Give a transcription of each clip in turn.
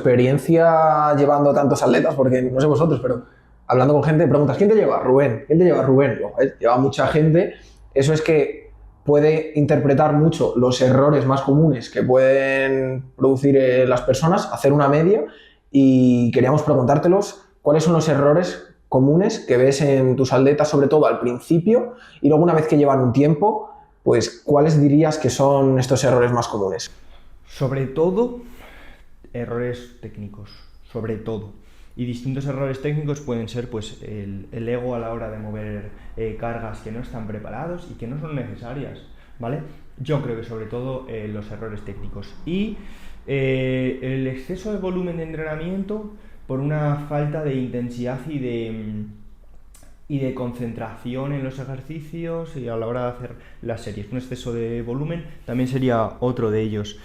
experiencia llevando tantos atletas, porque no sé vosotros, pero hablando con gente, preguntas, ¿quién te lleva? Rubén. ¿Quién te lleva? Rubén. Lleva mucha gente. Eso es que puede interpretar mucho los errores más comunes que pueden producir las personas, hacer una media, y queríamos preguntártelos, ¿cuáles son los errores comunes que ves en tus atletas, sobre todo al principio, y luego una vez que llevan un tiempo, pues ¿cuáles dirías que son estos errores más comunes? Sobre todo, errores técnicos, sobre todo. Y distintos errores técnicos pueden ser pues, el ego a la hora de mover cargas que no están preparados y que no son necesarias, ¿vale? Yo creo que sobre todo los errores técnicos. Y el exceso de volumen de entrenamiento por una falta de intensidad y de concentración en los ejercicios y a la hora de hacer las series. Un exceso de volumen también sería otro de ellos.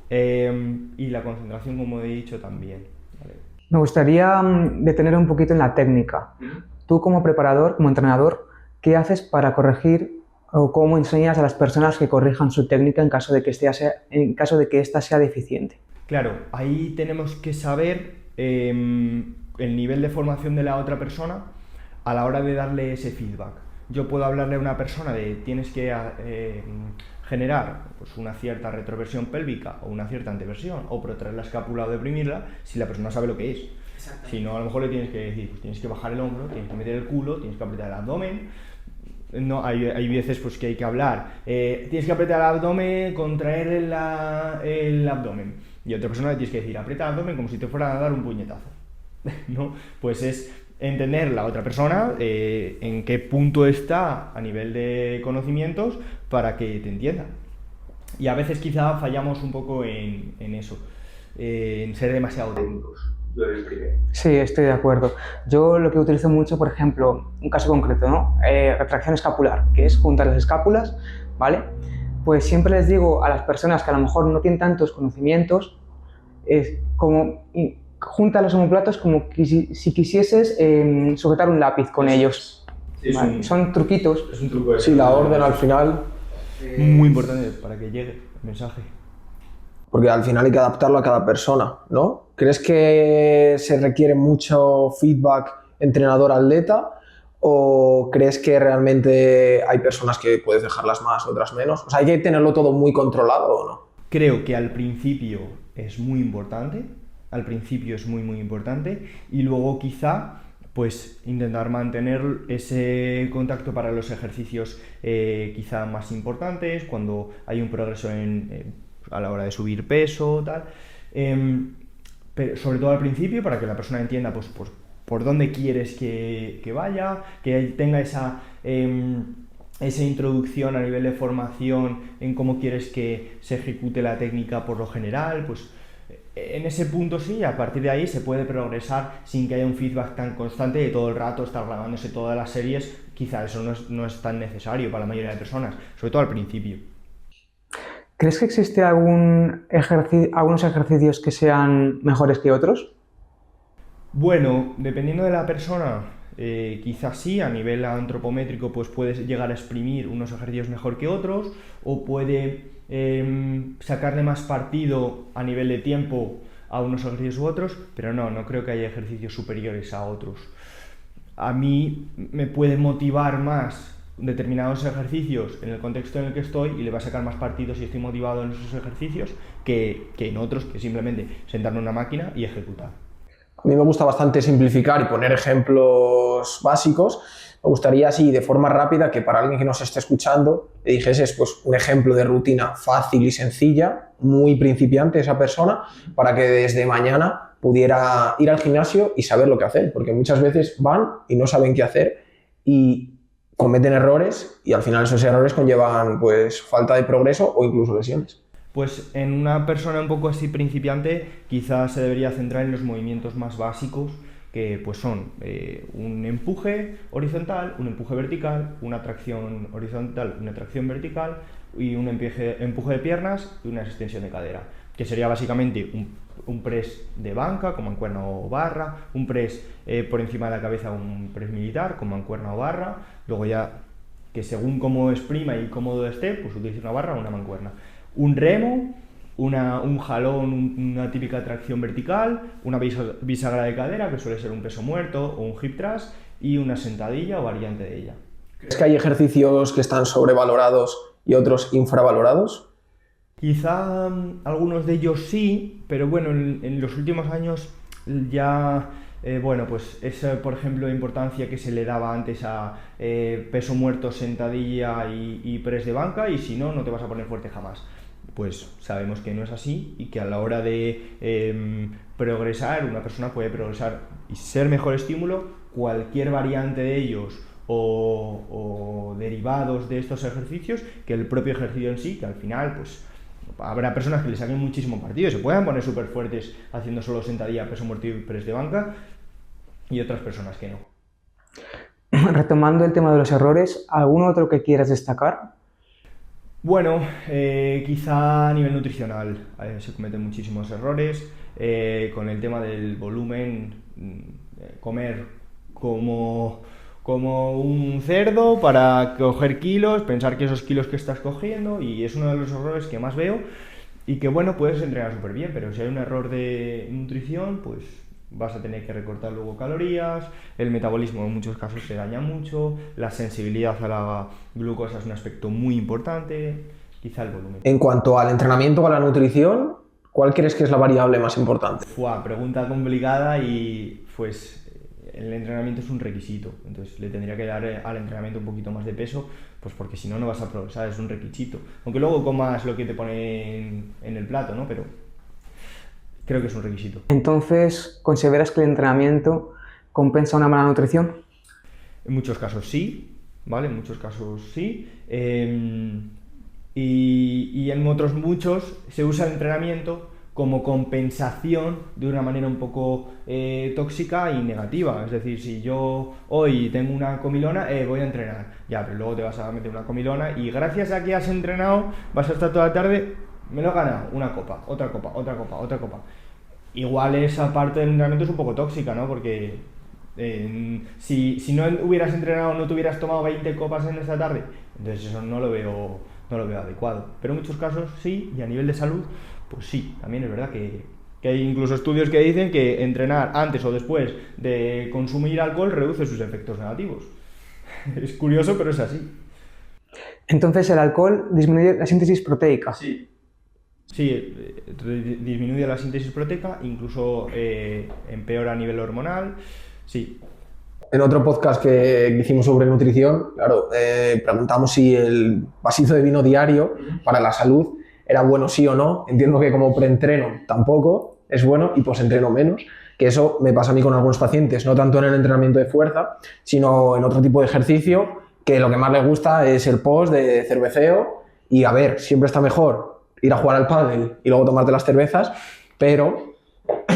Y la concentración, como he dicho, también. ¿Vale? Me gustaría detener un poquito en la técnica. Tú como preparador, como entrenador, ¿qué haces para corregir o cómo enseñas a las personas que corrijan su técnica en caso de que ésta sea deficiente? Claro, ahí tenemos que saber el nivel de formación de la otra persona a la hora de darle ese feedback. Yo puedo hablarle a una persona de tienes que generar pues, una cierta retroversión pélvica o una cierta anteversión, o protraer la escápula o deprimirla, si la persona sabe lo que es. Si no, a lo mejor le tienes que decir, pues tienes que bajar el hombro, tienes que meter el culo, tienes que apretar el abdomen. No, hay veces pues, que hay que hablar, tienes que apretar el abdomen, contraer el abdomen. Y a otra persona le tienes que decir, aprieta el abdomen como si te fuera a dar un puñetazo. ¿No? Pues es entender la otra persona en qué punto está a nivel de conocimientos para que te entienda. Y a veces quizá fallamos un poco en eso, en ser demasiado técnicos. Sí, estoy de acuerdo. Yo lo que utilizo mucho, por ejemplo, un caso concreto, ¿no? Retracción escapular, que es juntar las escápulas, ¿vale? Pues siempre les digo a las personas que a lo mejor no tienen tantos conocimientos, es como junta los omoplatos como si quisieses sujetar un lápiz con ellos. Sí, ¿Vale? Son truquitos. Es un truco. Sí, la orden al final. Muy importante para que llegue el mensaje. Porque al final hay que adaptarlo a cada persona, ¿no? ¿Crees que se requiere mucho feedback entrenador-atleta o crees que realmente hay personas que puedes dejarlas más, otras menos? O sea, ¿hay que tenerlo todo muy controlado o no? Creo que al principio es muy importante, muy importante, y luego quizá pues intentar mantener ese contacto para los ejercicios quizá más importantes, cuando hay un progreso a la hora de subir peso, tal. Pero sobre todo al principio, para que la persona entienda pues, por dónde quieres que vaya, que tenga esa introducción a nivel de formación en cómo quieres que se ejecute la técnica por lo general, pues en ese punto sí, a partir de ahí se puede progresar sin que haya un feedback tan constante de todo el rato estar grabándose todas las series. Quizá eso no es tan necesario para la mayoría de personas, sobre todo al principio. ¿Crees que existe algunos ejercicios que sean mejores que otros? Bueno, dependiendo de la persona, quizás sí, a nivel antropométrico pues puedes llegar a exprimir unos ejercicios mejor que otros, o puede sacarle más partido a nivel de tiempo a unos ejercicios u otros, pero no creo que haya ejercicios superiores a otros. A mí me puede motivar más determinados ejercicios en el contexto en el que estoy y le va a sacar más partido si estoy motivado en esos ejercicios que en otros, que simplemente sentarme en una máquina y ejecutar. A mí me gusta bastante simplificar y poner ejemplos básicos. Me gustaría así, de forma rápida, que para alguien que nos esté escuchando le dijeses pues, un ejemplo de rutina fácil y sencilla, muy principiante esa persona, para que desde mañana pudiera ir al gimnasio y saber lo que hacer, porque muchas veces van y no saben qué hacer y cometen errores y al final esos errores conllevan pues, falta de progreso o incluso lesiones. Pues en una persona un poco así principiante quizás se debería centrar en los movimientos más básicos, que pues son un empuje horizontal, un empuje vertical, una tracción horizontal, una tracción vertical y un empuje de piernas y una extensión de cadera, que sería básicamente un press de banca con mancuerna o barra, un press por encima de la cabeza, un press militar con mancuerna o barra, luego ya que según cómo exprima y cómodo esté, pues utilice una barra o una mancuerna. Un remo, un jalón, una típica tracción vertical, una bisagra de cadera, que suele ser un peso muerto o un hip thrust, y una sentadilla o variante de ella. ¿Crees que hay ejercicios que están sobrevalorados y otros infravalorados? Quizá algunos de ellos sí, pero bueno, en los últimos años ya, bueno, pues esa, por ejemplo, importancia que se le daba antes a peso muerto, sentadilla y press de banca, y si no, no te vas a poner fuerte jamás. Pues sabemos que no es así y que a la hora de progresar, una persona puede progresar y ser mejor estímulo, cualquier variante de ellos o derivados de estos ejercicios, que el propio ejercicio en sí, que al final pues habrá personas que le saquen muchísimo partido, se puedan poner súper fuertes haciendo solo sentadilla, peso muerto y press de banca, y otras personas que no. Retomando el tema de los errores, ¿algún otro que quieras destacar? Bueno, quizá a nivel nutricional se cometen muchísimos errores con el tema del volumen, comer como un cerdo para coger kilos, pensar que esos kilos que estás cogiendo, y es uno de los errores que más veo, y que bueno, puedes entrenar súper bien, pero si hay un error de nutrición, pues vas a tener que recortar luego calorías, el metabolismo en muchos casos se daña mucho, la sensibilidad a la glucosa es un aspecto muy importante, quizá el volumen. En cuanto al entrenamiento o a la nutrición, ¿cuál crees que es la variable más importante? Pregunta complicada, y pues el entrenamiento es un requisito, entonces le tendría que dar al entrenamiento un poquito más de peso, pues porque si no, no vas a progresar, es un requisito. Aunque luego comas lo que te ponen en el plato, ¿no? Pero creo que es un requisito. Entonces, ¿consideras que el entrenamiento compensa una mala nutrición? En muchos casos sí, ¿vale? En muchos casos sí. Y en otros muchos se usa el entrenamiento como compensación de una manera un poco tóxica y negativa. Es decir, si yo hoy tengo una comilona, voy a entrenar. Ya, pero luego te vas a meter una comilona y gracias a que has entrenado vas a estar toda la tarde, me lo he ganado, una copa, otra copa, otra copa, otra copa. Igual esa parte del entrenamiento es un poco tóxica, ¿no? Porque si no hubieras entrenado, no te hubieras tomado 20 copas en esta tarde, entonces eso no lo veo adecuado. Pero en muchos casos sí, y a nivel de salud, pues sí, también es verdad que hay incluso estudios que dicen que entrenar antes o después de consumir alcohol reduce sus efectos negativos. Es curioso, pero es así. Entonces, ¿el alcohol disminuye la síntesis proteica? Sí. Sí, disminuye la síntesis proteica, incluso empeora a nivel hormonal, sí. En otro podcast que hicimos sobre nutrición, claro, preguntamos si el vasito de vino diario para la salud era bueno sí o no. Entiendo que como preentreno tampoco es bueno y postentreno menos, que eso me pasa a mí con algunos pacientes, no tanto en el entrenamiento de fuerza, sino en otro tipo de ejercicio, que lo que más les gusta es el post de cerveceo, y a ver, siempre está mejor ir a jugar al pádel y luego tomarte las cervezas, pero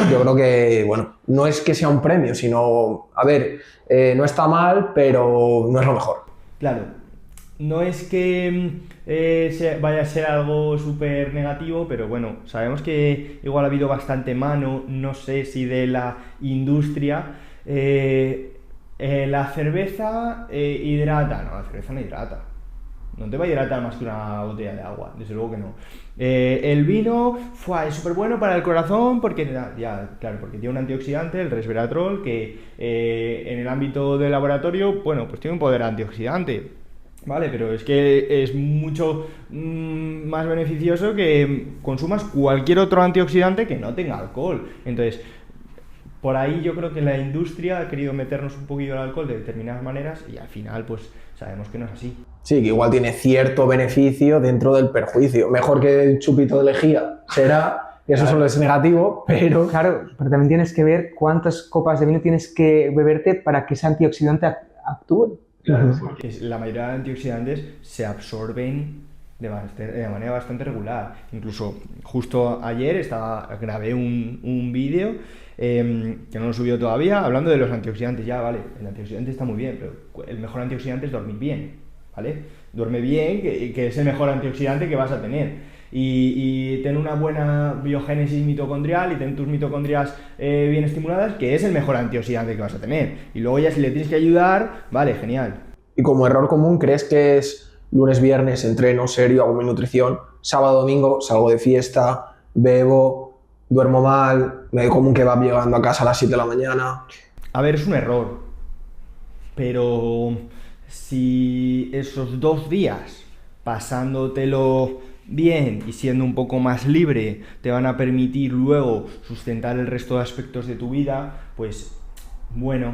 yo creo que, bueno, no es que sea un premio, sino, a ver, no está mal, pero no es lo mejor. Claro, no es que vaya a ser algo súper negativo, pero bueno, sabemos que igual ha habido bastante mano, no sé si de la industria. La cerveza hidrata, no, la cerveza no hidrata. No te va a hidratar más que una botella de agua, desde luego que no. El vino es súper bueno para el corazón porque, claro, porque tiene un antioxidante, el resveratrol, que en el ámbito del laboratorio, bueno, pues tiene un poder antioxidante, ¿vale? Pero es que es mucho más beneficioso que consumas cualquier otro antioxidante que no tenga alcohol. Entonces, por ahí yo creo que la industria ha querido meternos un poquillo el alcohol de determinadas maneras y al final pues sabemos que no es así. Sí, que igual tiene cierto beneficio dentro del perjuicio. Mejor que el chupito de lejía será, que eso solo es negativo, pero... Claro, pero también tienes que ver cuántas copas de vino tienes que beberte para que ese antioxidante actúe. Claro, porque la mayoría de antioxidantes se absorben de manera bastante regular. Incluso justo ayer grabé un vídeo que no lo he subido todavía, hablando de los antioxidantes. Ya, vale, el antioxidante está muy bien, pero el mejor antioxidante es dormir bien, ¿vale? Duerme bien, que es el mejor antioxidante que vas a tener. Y ten una buena biogénesis mitocondrial y ten tus mitocondrias bien estimuladas, que es el mejor antioxidante que vas a tener. Y luego ya si le tienes que ayudar, vale, genial. Y como error común, ¿crees que es lunes, viernes, entreno serio, hago mi nutrición, sábado, domingo, salgo de fiesta, bebo, duermo mal, me como un kebab llegando a casa a las 7 de la mañana. A ver, es un error, pero si esos 2 días pasándotelo bien y siendo un poco más libre te van a permitir luego sustentar el resto de aspectos de tu vida, pues bueno,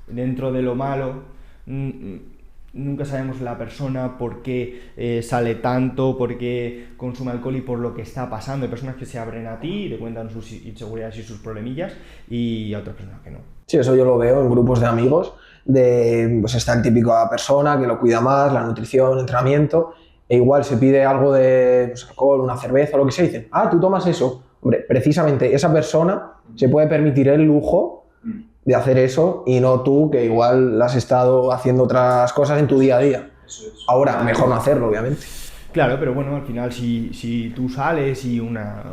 dentro de lo malo, nunca sabemos la persona por qué sale tanto, por qué consume alcohol y por lo que está pasando. Hay personas que se abren a ti y te cuentan sus inseguridades y sus problemillas, y a otras personas que no. Sí, eso yo lo veo en grupos de amigos, pues está el típico persona que lo cuida más, la nutrición, entrenamiento, e igual se pide algo de pues, alcohol, una cerveza o lo que sea, y dicen, tú tomas eso. Hombre, precisamente esa persona se puede permitir el lujo de hacer eso y no tú, que igual has estado haciendo otras cosas en tu día a día. Ahora, mejor no hacerlo, obviamente. Claro, pero bueno, al final si tú sales y una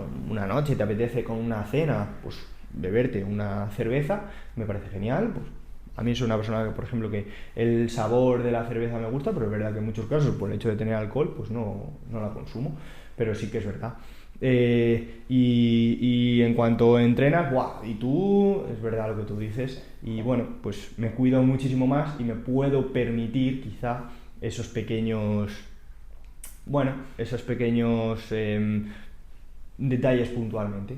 noche te apetece con una cena, pues beberte una cerveza, me parece genial. Pues a mí soy una persona que, por ejemplo, que el sabor de la cerveza me gusta, pero es verdad que en muchos casos, por el hecho de tener alcohol, pues no la consumo, pero sí que es verdad. Y en cuanto entrenas, ¡buah! Y tú, es verdad lo que tú dices, y bueno, pues me cuido muchísimo más y me puedo permitir quizá esos pequeños detalles puntualmente.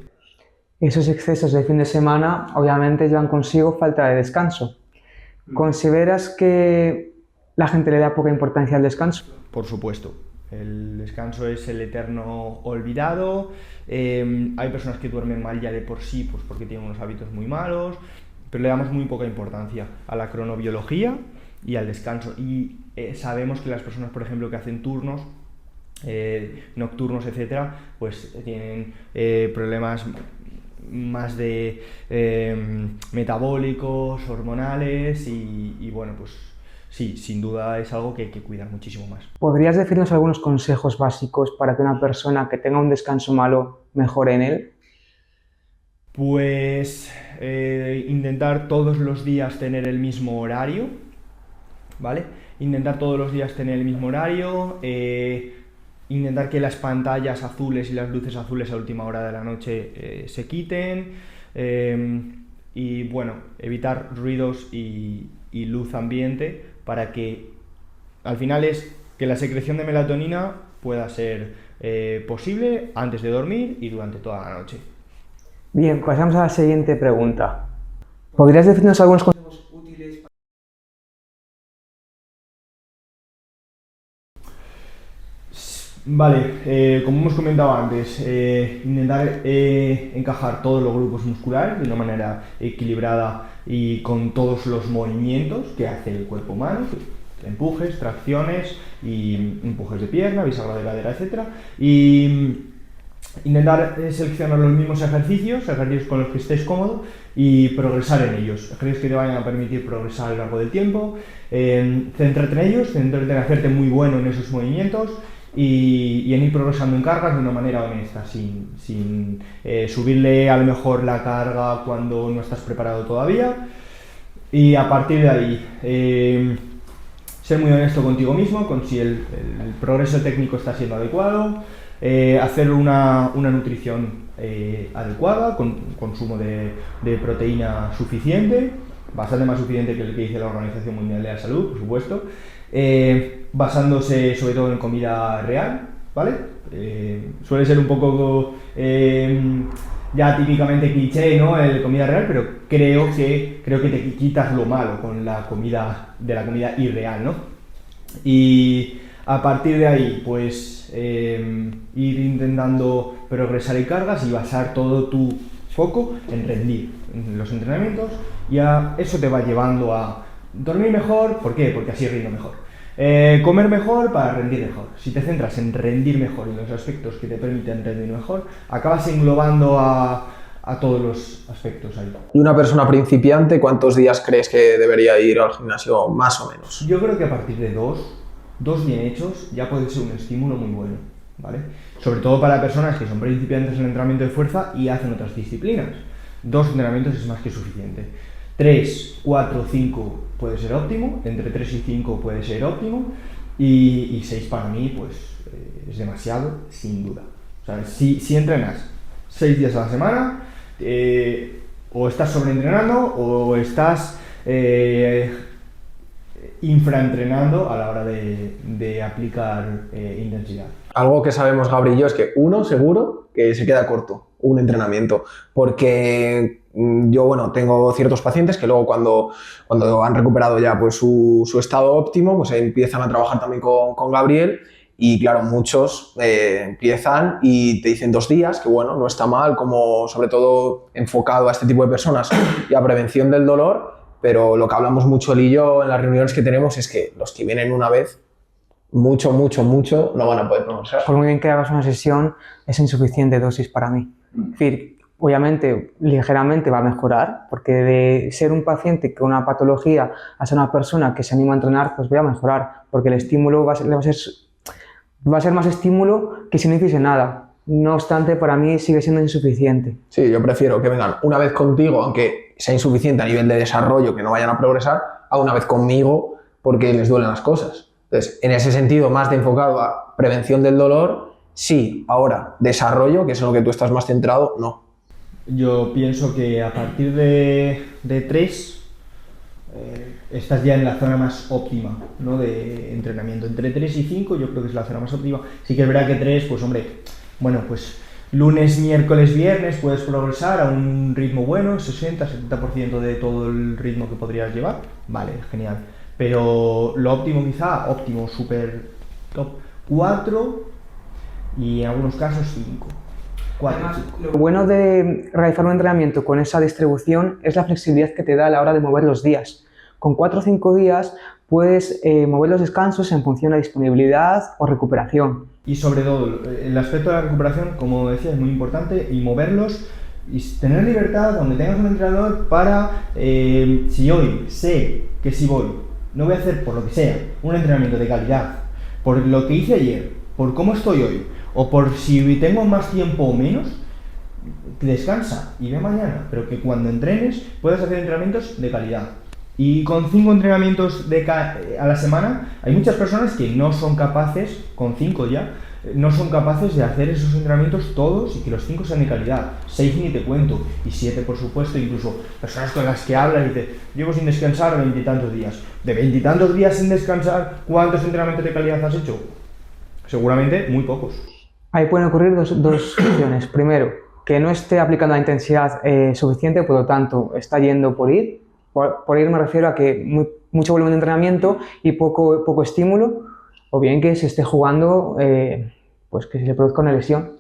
Esos excesos de fin de semana obviamente llevan consigo falta de descanso. ¿Consideras que la gente le da poca importancia al descanso? Por supuesto. El descanso es el eterno olvidado. Hay personas que duermen mal ya de por sí, pues porque tienen unos hábitos muy malos, pero le damos muy poca importancia a la cronobiología y al descanso. Y sabemos que las personas, por ejemplo, que hacen turnos nocturnos, etcétera, pues tienen problemas más de metabólicos, hormonales y bueno, pues sí, sin duda es algo que hay que cuidar muchísimo más. ¿Podrías decirnos algunos consejos básicos para que una persona que tenga un descanso malo mejore en él? Pues intentar todos los días tener el mismo horario, ¿vale? Intentar todos los días tener el mismo horario, intentar que las pantallas azules y las luces azules a última hora de la noche se quiten, y bueno, evitar ruidos y luz ambiente para que al final es que la secreción de melatonina pueda ser posible antes de dormir y durante toda la noche. Bien, pasamos a la siguiente pregunta. ¿Podrías decirnos algunos consejos útiles? Vale, como hemos comentado antes, intentar encajar todos los grupos musculares de una manera equilibrada y con todos los movimientos que hace el cuerpo humano, empujes, tracciones y empujes de pierna, bisagra de cadera, etc. Y intentar seleccionar los mismos ejercicios con los que estés cómodo y progresar en ellos, ejercicios que te vayan a permitir progresar a lo largo del tiempo, centrarte en ellos, centrarte en hacerte muy bueno en esos movimientos y en ir progresando en cargas de una manera honesta, sin subirle a lo mejor la carga cuando no estás preparado todavía, y a partir de ahí ser muy honesto contigo mismo, con si el progreso técnico está siendo adecuado, hacer una nutrición adecuada, con consumo de proteína suficiente, bastante más suficiente que el que dice la Organización Mundial de la Salud, por supuesto, basándose sobre todo en comida real, ¿vale? Suele ser un poco ya típicamente cliché, ¿no? El comida real, pero creo que te quitas lo malo con la comida irreal, ¿no? Y a partir de ahí, pues ir intentando progresar en cargas y basar todo tu foco en rendir en los entrenamientos, y eso te va llevando a dormir mejor. ¿Por qué? Porque así rindo mejor. Comer mejor para rendir mejor. Si te centras en rendir mejor y en los aspectos que te permiten rendir mejor, acabas englobando a todos los aspectos ahí. ¿Y una persona principiante cuántos días crees que debería ir al gimnasio, más o menos? Yo creo que a partir de dos bien hechos ya puede ser un estímulo muy bueno, ¿vale? Sobre todo para personas que son principiantes en el entrenamiento de fuerza y hacen otras disciplinas. 2 entrenamientos es más que suficiente. 3, 4, 5 puede ser óptimo, entre 3 y 5 puede ser óptimo, y 6 para mí pues es demasiado, sin duda. O sea, si entrenas 6 días a la semana, o estás sobreentrenando o estás infraentrenando a la hora de aplicar intensidad. Algo que sabemos Gabri y yo es que uno seguro que se queda corto un entrenamiento, porque yo, bueno, tengo ciertos pacientes que luego cuando han recuperado ya pues su estado óptimo, pues empiezan a trabajar también con Gabriel. Y claro, muchos empiezan y te dicen 2 días, que bueno, no está mal, como sobre todo enfocado a este tipo de personas y a prevención del dolor, pero lo que hablamos mucho él y yo en las reuniones que tenemos es que los que vienen una vez, mucho no van a poder progresar. Por muy bien que hagas una sesión, es insuficiente dosis para mí. Es decir, obviamente, ligeramente va a mejorar, porque de ser un paciente con una patología a ser una persona que se anima a entrenar, pues voy a mejorar, porque el estímulo va a ser más estímulo que si no hiciese nada. No obstante, para mí sigue siendo insuficiente. Sí, yo prefiero que vengan una vez contigo, aunque sea insuficiente a nivel de desarrollo, que no vayan a progresar, a una vez conmigo porque les duelen las cosas. Entonces, en ese sentido, más de enfocado a prevención del dolor, sí. Ahora, desarrollo, que es en lo que tú estás más centrado, no. Yo pienso que a partir de 3 estás ya en la zona más óptima, ¿no?, de entrenamiento. Entre 3 y 5 yo creo que es la zona más óptima. Sí que es verdad que 3, pues hombre, bueno, pues lunes, miércoles, viernes puedes progresar a un ritmo bueno, 60-70% de todo el ritmo que podrías llevar. Vale, genial. Pero lo óptimo quizá, óptimo, súper top, 4 y en algunos casos 5. Además, lo bueno de realizar un entrenamiento con esa distribución es la flexibilidad que te da a la hora de mover los días. Con 4 o 5 días puedes mover los descansos en función de disponibilidad o recuperación. Y sobre todo, el aspecto de la recuperación, como decía, es muy importante, y moverlos y tener libertad donde tengas un entrenador para, si hoy sé que si voy, no voy a hacer por lo que sea un entrenamiento de calidad, por lo que hice ayer, por cómo estoy hoy, o por si tengo más tiempo o menos, descansa y ve mañana, pero que cuando entrenes puedas hacer entrenamientos de calidad. Y con 5 entrenamientos a la semana, hay muchas personas que no son capaces, con 5 ya, no son capaces de hacer esos entrenamientos todos y que los 5 sean de calidad. 6 ni te cuento, y 7 por supuesto, incluso personas con las que hablas y dices, llevo sin descansar 20 y tantos días. De 20 y tantos días sin descansar, ¿cuántos entrenamientos de calidad has hecho? Seguramente muy pocos. Ahí pueden ocurrir dos opciones. Primero, que no esté aplicando la intensidad suficiente, por lo tanto, está yendo por ir. Por ir me refiero a que mucho volumen de entrenamiento y poco estímulo, o bien que se esté jugando, pues que se le produzca una lesión.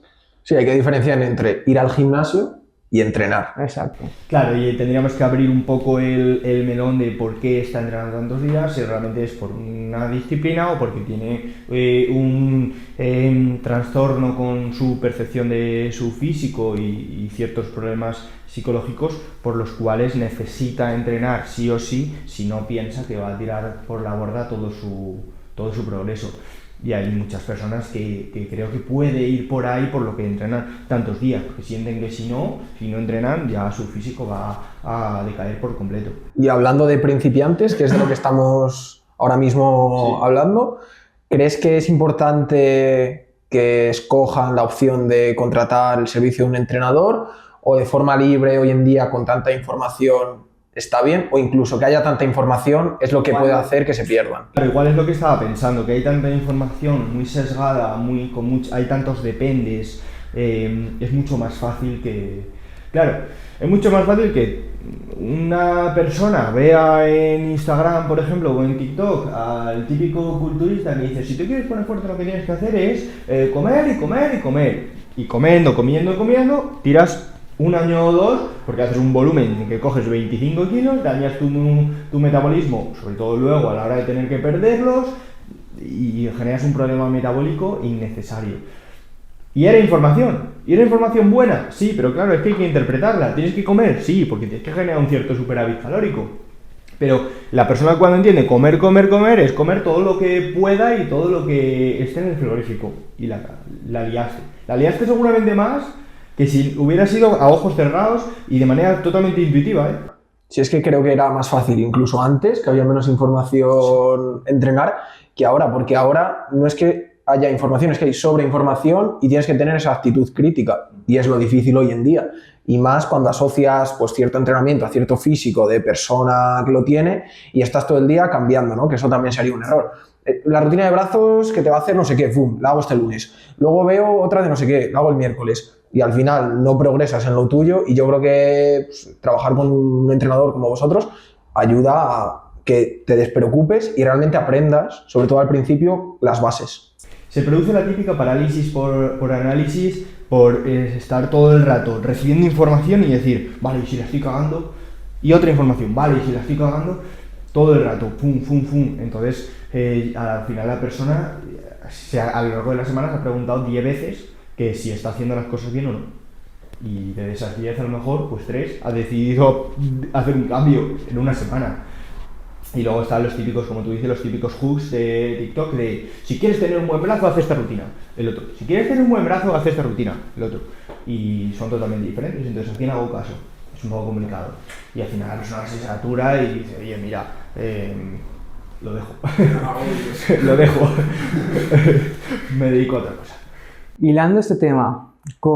Sí, hay que diferenciar entre ir al gimnasio y entrenar. Exacto. Claro, y tendríamos que abrir un poco el melón de por qué está entrenando tantos días, si realmente es por una disciplina o porque tiene un trastorno con su percepción de su físico y ciertos problemas psicológicos por los cuales necesita entrenar sí o sí, si no piensa que va a tirar por la borda todo su progreso. Y hay muchas personas que creo que puede ir por ahí por lo que entrenan tantos días, porque sienten que si no entrenan ya su físico va a decaer por completo. Y hablando de principiantes, que es de lo que estamos ahora mismo hablando, ¿crees que es importante que escojan la opción de contratar el servicio de un entrenador o de forma libre hoy en día con tanta información está bien, o incluso que haya tanta información es lo que puede hacer que se pierdan? Pero igual es lo que estaba pensando, que hay tanta información muy sesgada, hay tantos dependes, es mucho más fácil que... Claro, es mucho más fácil que una persona vea en Instagram, por ejemplo, o en TikTok al típico culturista que dice, si te quieres poner fuerte lo que tienes que hacer es comer y comer y comer. Y comiendo, tiras 1 año o 2, porque haces un volumen en que coges 25 kilos, dañas tu metabolismo, sobre todo luego a la hora de tener que perderlos, y generas un problema metabólico innecesario. ¿Y era información buena? Sí, pero claro, es que hay que interpretarla. ¿Tienes que comer? Sí, porque tienes que generar un cierto superávit calórico. Pero la persona cuando entiende comer, es comer todo lo que pueda y todo lo que esté en el frigorífico. Y la liaste. La liaste seguramente más que si hubiera sido a ojos cerrados y de manera totalmente intuitiva, ¿eh? Si es que creo que era más fácil, incluso antes, que había menos información entrenar, que ahora, porque ahora no es que haya información, es que hay sobreinformación y tienes que tener esa actitud crítica. Y es lo difícil hoy en día. Y más cuando asocias pues, cierto entrenamiento a cierto físico de persona que lo tiene y estás todo el día cambiando, ¿no? Que eso también sería un error. La rutina de brazos que te va a hacer no sé qué, ¡pum!, la hago este lunes. Luego veo otra de no sé qué, la hago el miércoles. Y al final no progresas en lo tuyo y yo creo que pues, trabajar con un entrenador como vosotros ayuda a que te despreocupes y realmente aprendas, sobre todo al principio, las bases. Se produce la típica parálisis por análisis, por estar todo el rato recibiendo información y decir, vale, y si la estoy cagando, y otra información, vale, y si la estoy cagando, todo el rato, pum, pum, pum. Entonces, al final la persona, a lo largo de la semana, se ha preguntado 10 veces que si está haciendo las cosas bien o no. Y de esas 10, a lo mejor, pues 3 ha decidido hacer un cambio en una semana. Y luego están los típicos, como tú dices, los típicos hooks de TikTok de si quieres tener un buen brazo, haz esta rutina. El otro, si quieres tener un buen brazo, haz esta rutina. El otro. Y son totalmente diferentes, entonces a quién hago caso. Es un poco complicado. Y al final la persona se satura y dice, oye, mira, lo dejo. Lo dejo. Me dedico a otra cosa. Hilando este tema con